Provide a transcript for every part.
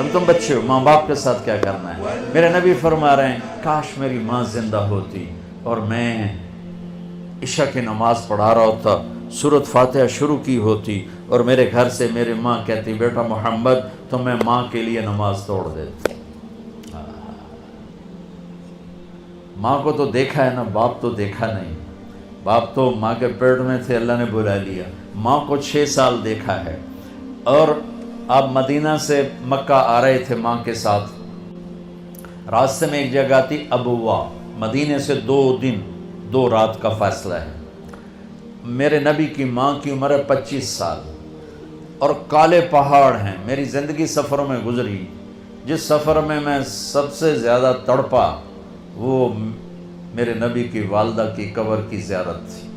اب تم بچے ہو، ماں باپ کے ساتھ کیا کرنا ہے؟ میرے نبی فرما رہے ہیں کاش میری ماں زندہ ہوتی اور میں عشاء کی نماز پڑھا رہا ہوتا، سورۃ فاتحہ شروع کی ہوتی اور میرے گھر سے میری ماں کہتی بیٹا محمد، تو میں ماں کے لیے نماز توڑ دیتی۔ ماں کو تو دیکھا ہے نا، باپ تو دیکھا نہیں۔ باپ تو ماں کے پیٹ میں تھے، اللہ نے بلا لیا۔ ماں کو 6 سال دیکھا ہے، اور آپ مدینہ سے مکہ آ رہے تھے ماں کے ساتھ، راستے میں ایک جگہ تھی ابوا، مدینے سے 2 دن 2 رات کا فاصلہ ہے۔ میرے نبی کی ماں کی عمر ہے 25 سال، اور کالے پہاڑ ہیں۔ میری زندگی سفروں میں گزری، جس سفر میں میں سب سے زیادہ تڑپا وہ میرے نبی کی والدہ کی قبر کی زیارت تھی۔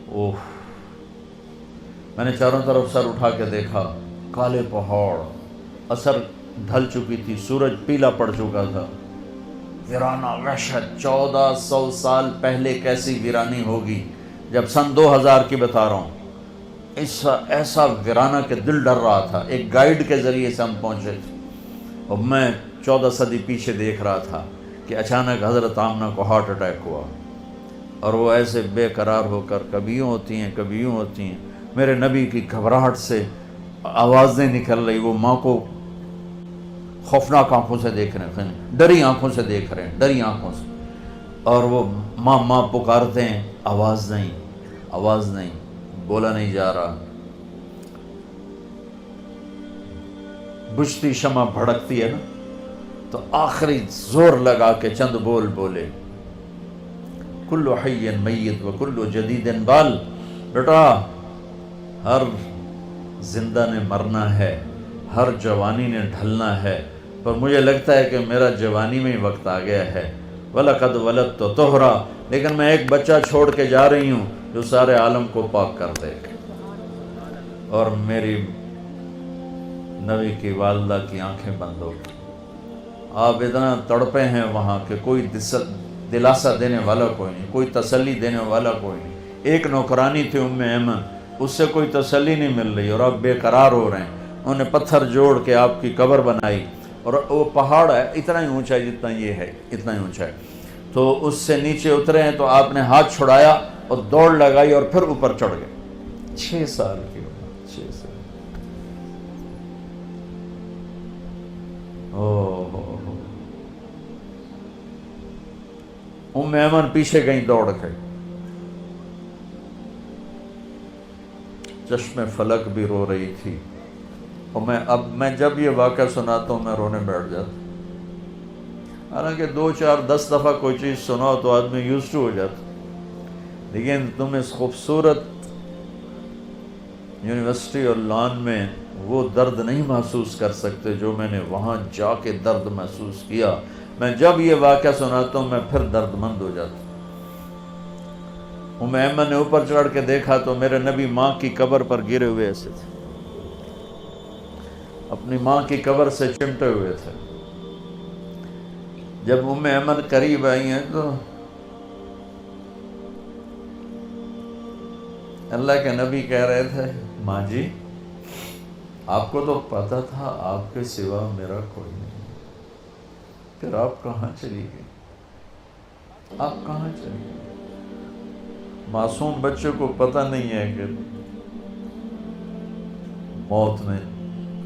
اوہ، میں نے چاروں طرف سر اٹھا کے دیکھا، کالے پہاڑ، عصر ڈھل چکی تھی، سورج پیلا پڑ چکا تھا، ویرانہ وحشت۔ 1400 سال پہلے کیسی ویرانی ہوگی، جب سن 2000 کی بتا رہا ہوں، ایسا ویرانہ کہ دل ڈر رہا تھا۔ ایک گائیڈ کے ذریعے سے ہم پہنچے تھے، اور میں 14 صدی پیچھے دیکھ رہا تھا کہ اچانک حضرت آمنہ کو ہارٹ اٹیک ہوا، اور وہ ایسے بے قرار ہو کر کبھی یوں ہوتی ہیں کبھی یوں ہوتی ہیں۔ میرے نبی کی گھبراہٹ سے آوازیں نکل رہی، وہ ماں کو خوفناک آنکھوں سے دیکھ رہے ہیں، ڈری آنکھوں سے دیکھ رہے ہیں، ڈری آنکھوں سے، اور وہ ماں ماں پکارتے ہیں، آواز نہیں، آواز نہیں، بولا نہیں جا رہا۔ بجھتی شمع بھڑکتی ہے نا، تو آخری زور لگا کے چند بول بولے، کل حی میت و کل جدید بال، بیٹا ہر زندہ نے مرنا ہے، ہر جوانی نے ڈھلنا ہے، پر مجھے لگتا ہے کہ میرا جوانی میں ہی وقت آ گیا ہے۔ وَلَقَدْ وَلَدْتُ طُہْرًا، لیکن میں ایک بچہ چھوڑ کے جا رہی ہوں جو سارے عالم کو پاک کر دے گا۔ اور میری نبی کی والدہ کی آنکھیں بند ہو گئی۔ آپ اتنا تڑپے ہیں وہاں کہ کوئی دلاسا دینے والا کوئی نہیں، کوئی تسلی دینے والا کوئی نہیں۔ ایک نوکرانی تھی ام ایمن، اس سے کوئی تسلی نہیں مل رہی، اور آپ بے قرار ہو رہے ہیں۔ انہوں نے پتھر جوڑ کے آپ کی قبر بنائی، اور وہ پہاڑ ہے اتنا ہی اونچا ہے جتنا یہ ہے، اتنا ہی اونچا ہے، تو اس سے نیچے اترے ہیں، تو آپ نے ہاتھ چھڑایا اور دوڑ لگائی اور پھر اوپر چڑھ گئے۔ 6 سال کی عمر، 6 سال۔ ام ایمن پیچھے گئی دوڑ کے، چشم فلک بھی رو رہی تھی، اور میں جب یہ واقعہ سناتا ہوں میں رونے بیٹھ جاتا۔ حالانکہ 2 4 10 دفعہ کوئی چیز سناؤ تو آدمی یوزڈ ہو جاتا، لیکن تم اس خوبصورت یونیورسٹی اور لان میں وہ درد نہیں محسوس کر سکتے جو میں نے وہاں جا کے درد محسوس کیا۔ میں جب یہ واقعہ سناتا ہوں میں پھر درد مند ہو جاتا ہوں۔ ایمن نے اوپر چڑھ کے دیکھا تو میرے نبی ماں کی قبر پر گرے ہوئے ایسے تھے، اپنی ماں کی قبر سے چمٹے ہوئے تھے۔ جب ایمن قریب آئی ہیں تو اللہ کے نبی کہہ رہے تھے، ماں جی آپ کو تو پتا تھا آپ کے سوا میرا کوئی نہیں، پھر آپ کہاں چلی گئی؟ آپ کہاں چلی گئی؟ معصوم بچے کو پتہ نہیں ہے کہ موت نے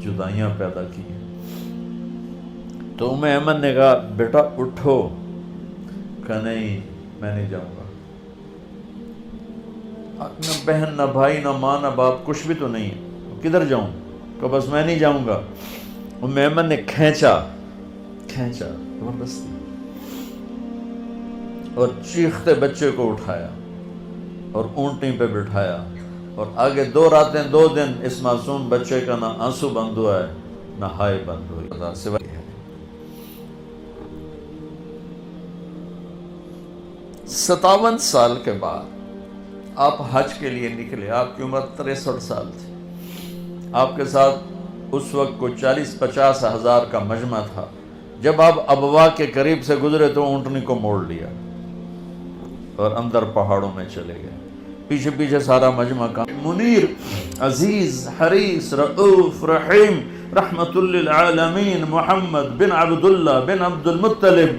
جدائیاں پیدا کی ہیں۔ تو ایمن نے کہا بیٹا اٹھو، کہا نہیں میں نہیں جاؤں گا، نہ بہن نہ بھائی نہ ماں نہ باپ کچھ بھی تو نہیں ہے، کدھر جاؤں؟ کہ بس میں نہیں جاؤں گا۔ ایمن نے کھینچا زبردستی، اور چیختے بچے کو اٹھایا اور اونٹنی پہ بٹھایا، اور آگے 2 راتیں 2 دن اس معصوم بچے کا نہ آنسو بند ہوا ہے نہ ہائے بند ہوئی۔ 57 سال کے بعد آپ حج کے لیے نکلے، آپ کی عمر 63 سال تھی، آپ کے ساتھ اس وقت کوئی 40-50 ہزار کا مجمع تھا۔ جب آپ ابوا کے قریب سے گزرے تو اونٹنی کو موڑ لیا اور اندر پہاڑوں میں چلے گئے۔ پیچھے پیچھے سارا مجمع کا منیر عزیز حریص رؤوف رحیم رحمت للعالمین محمد بن عبداللہ بن عبد المطلب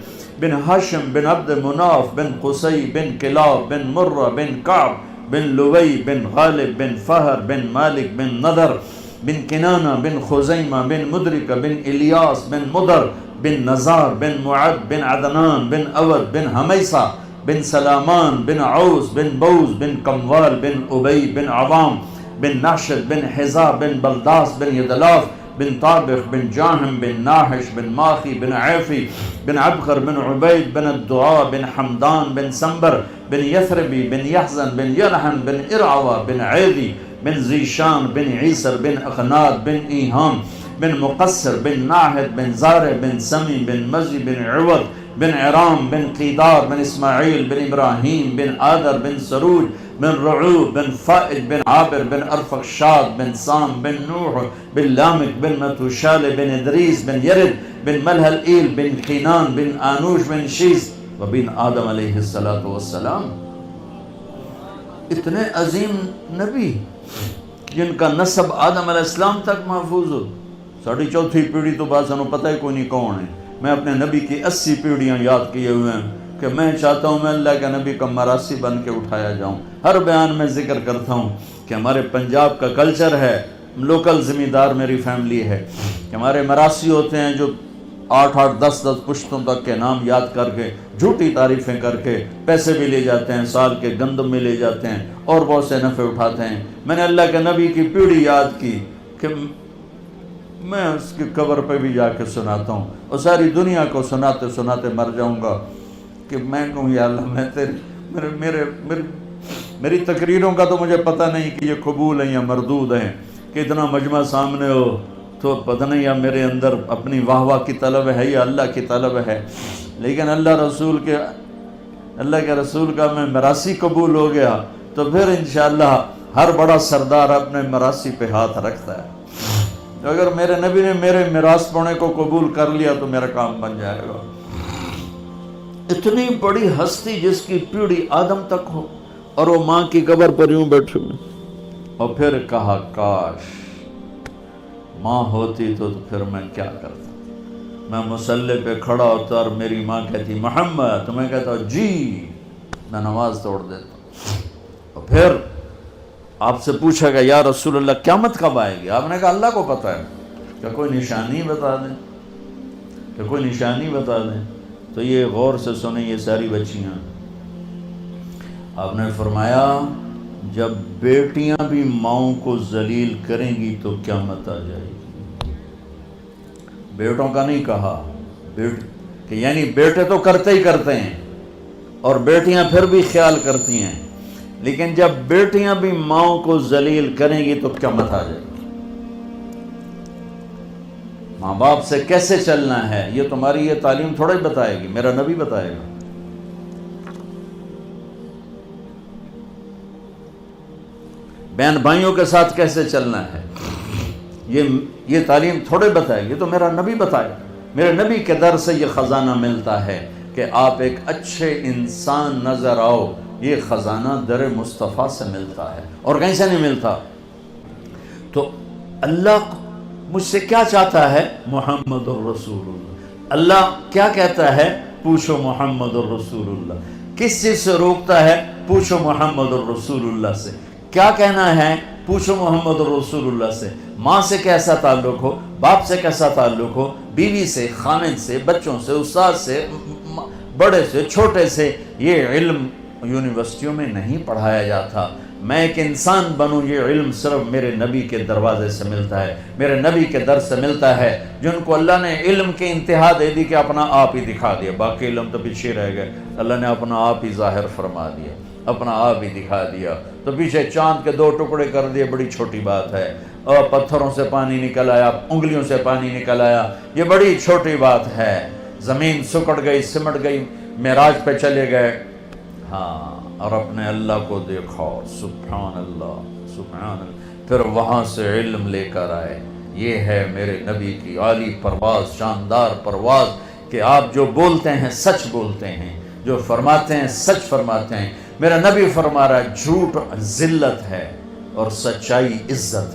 بن ہاشم بن عبد مناف بن قصی بن کلاب بن مرہ بن کعب بن لوی بن غالب بن فہر بن مالک بن نضر بن کنانہ بن خزیمہ بن مدرکہ بن الیاس بن مدر بن نزار بن معد بن عدنان بن اود بن حمیسہ بن سلامان بن عوس بن بوز بن کموال بن ابی بن عوام بن ناشد بن حزا بن بلداس بن یدلاف بن طابخ بن جاہم بن ناحش بن ماخی بن عیفی بن عبقر بن عبید بن الدعاء بن حمدان بن سنبر بن یثربی بن یحزن بن یلحن بن ارعوہ بن عیدی بن زیشان بن عیسر بن اخناد بن ایہام بن مقصر بن ناحد بن زارع بن سمی بن مزی بن عوض بن عرام بن قیدار بن اسماعیل بن ابراہیم بن آدر بن سروج بن رعوب بن فائد بن عابر بن ارفقشاد بن سام بن نوح بن لامک بن متوشال بن ادریس بن یرد بن ملحل بن قینان بن آنوش بن شیس و بن آدم علیہ السلام. اتنے عظیم نبی جن کا نسب آدم علیہ السلام تک محفوظ ہو. ساڑھی چوتھی پیڑھی تو بات سنو پتہ ہی کوئی نہیں کون ہے. میں اپنے نبی کی 80 پیڑھیاں یاد کیے ہوئے ہیں کہ میں چاہتا ہوں میں اللہ کے نبی کا مراسی بن کے اٹھایا جاؤں. ہر بیان میں ذکر کرتا ہوں کہ ہمارے پنجاب کا کلچر ہے, لوکل زمیندار میری فیملی ہے, کہ ہمارے مراسی ہوتے ہیں جو 8-8 10-10 پشتوں تک کے نام یاد کر کے جھوٹی تعریفیں کر کے پیسے بھی لے جاتے ہیں, سال کے گندم میں لے جاتے ہیں اور بہت سے نفع اٹھاتے ہیں. میں نے اللہ کے نبی کی پیڑھی یاد کی کہ میں اس کی قبر پہ بھی جا کے سناتا ہوں اور ساری دنیا کو سناتے سناتے مر جاؤں گا کہ میں کہوں یا اللہ میں میری تقریروں کا تو مجھے پتہ نہیں کہ یہ قبول ہیں یا مردود ہیں, کہ اتنا مجمع سامنے ہو تو پتہ نہیں یا میرے اندر اپنی واہ واہ کی طلب ہے یا اللہ کی طلب ہے. لیکن اللہ کے رسول کا میں مراسی قبول ہو گیا تو پھر انشاءاللہ ہر بڑا سردار اپنے مراسی پہ ہاتھ رکھتا ہے. اگر میرے نبی نے میرے میراث پونے کو قبول کر لیا تو میرا کام بن جائے گا. اتنی بڑی ہستی جس کی پیڑھی آدم تک ہو اور وہ ماں کی قبر پر یوں بیٹھے ہوئے. اور پھر کہا کاش ماں ہوتی تو پھر میں کیا کرتا. میں مصلی پہ کھڑا ہوتا اور میری ماں کہتی محمد, تو میں کہتا جی, میں نماز توڑ دیتا. اور پھر آپ سے پوچھا گیا یا رسول اللہ قیامت کب آئے گی؟ آپ نے کہا اللہ کو پتہ ہے. کہ کوئی نشانی بتا دیں, کہ کوئی نشانی بتا دیں. تو یہ غور سے سنیں یہ ساری بچیاں. آپ نے فرمایا جب بیٹیاں بھی ماؤں کو ذلیل کریں گی تو قیامت آ جائے گی. بیٹوں کا نہیں کہا, کہ یعنی بیٹے تو کرتے ہی کرتے ہیں اور بیٹیاں پھر بھی خیال کرتی ہیں, لیکن جب بیٹیاں بھی ماؤں کو ذلیل کریں گی تو قیامت آ جائے گی. ماں باپ سے کیسے چلنا ہے یہ تمہاری یہ تعلیم تھوڑا ہی بتائے گی, میرا نبی بتائے گا. بہن بھائیوں کے ساتھ کیسے چلنا ہے یہ تعلیم تھوڑے بتائے گی, تو میرا نبی بتائے گا. میرے نبی کے در سے یہ خزانہ ملتا ہے کہ آپ ایک اچھے انسان نظر آؤ. یہ خزانہ در مصطفیٰ سے ملتا ہے اور کہیں سے نہیں ملتا. تو اللہ مجھ سے کیا چاہتا ہے؟ محمد الرسول اللہ. اللہ کیا کہتا ہے؟ پوچھو محمد الرسول اللہ. کس چیز سے روکتا ہے؟ پوچھو محمد الرسول اللہ سے. کیا کہنا ہے؟ پوچھو محمد الرسول اللہ سے. ماں سے کیسا تعلق ہو, باپ سے کیسا تعلق ہو, بیوی سے, خاوند سے, بچوں سے, استاد سے, بڑے سے, چھوٹے سے. یہ علم یونیورسٹیوں میں نہیں پڑھایا جاتا. میں ایک انسان بنوں یہ علم صرف میرے نبی کے دروازے سے ملتا ہے, میرے نبی کے در سے ملتا ہے, جن کو اللہ نے علم کی انتہا دے دی کہ اپنا آپ ہی دکھا دیا. باقی علم تو پیچھے رہ گئے, اللہ نے اپنا آپ ہی ظاہر فرما دیا, اپنا آپ ہی دکھا دیا. تو پیچھے چاند کے 2 ٹکڑے کر دیے, بڑی چھوٹی بات ہے. اور پتھروں سے پانی نکل آیا, انگلیوں سے پانی نکل آیا, یہ بڑی چھوٹی بات ہے. زمین سکڑ گئی, سمٹ گئی, معراج پہ چلے گئے. ہاں, اور اپنے اللہ کو دیکھا, سبحان اللہ سبحان اللہ. پھر وہاں سے علم لے کر آئے. یہ ہے میرے نبی کی عالی پرواز, شاندار پرواز, کہ آپ جو بولتے ہیں سچ بولتے ہیں, جو فرماتے ہیں سچ فرماتے ہیں. میرا نبی فرما رہا ہے جھوٹ ذلت ہے اور سچائی عزت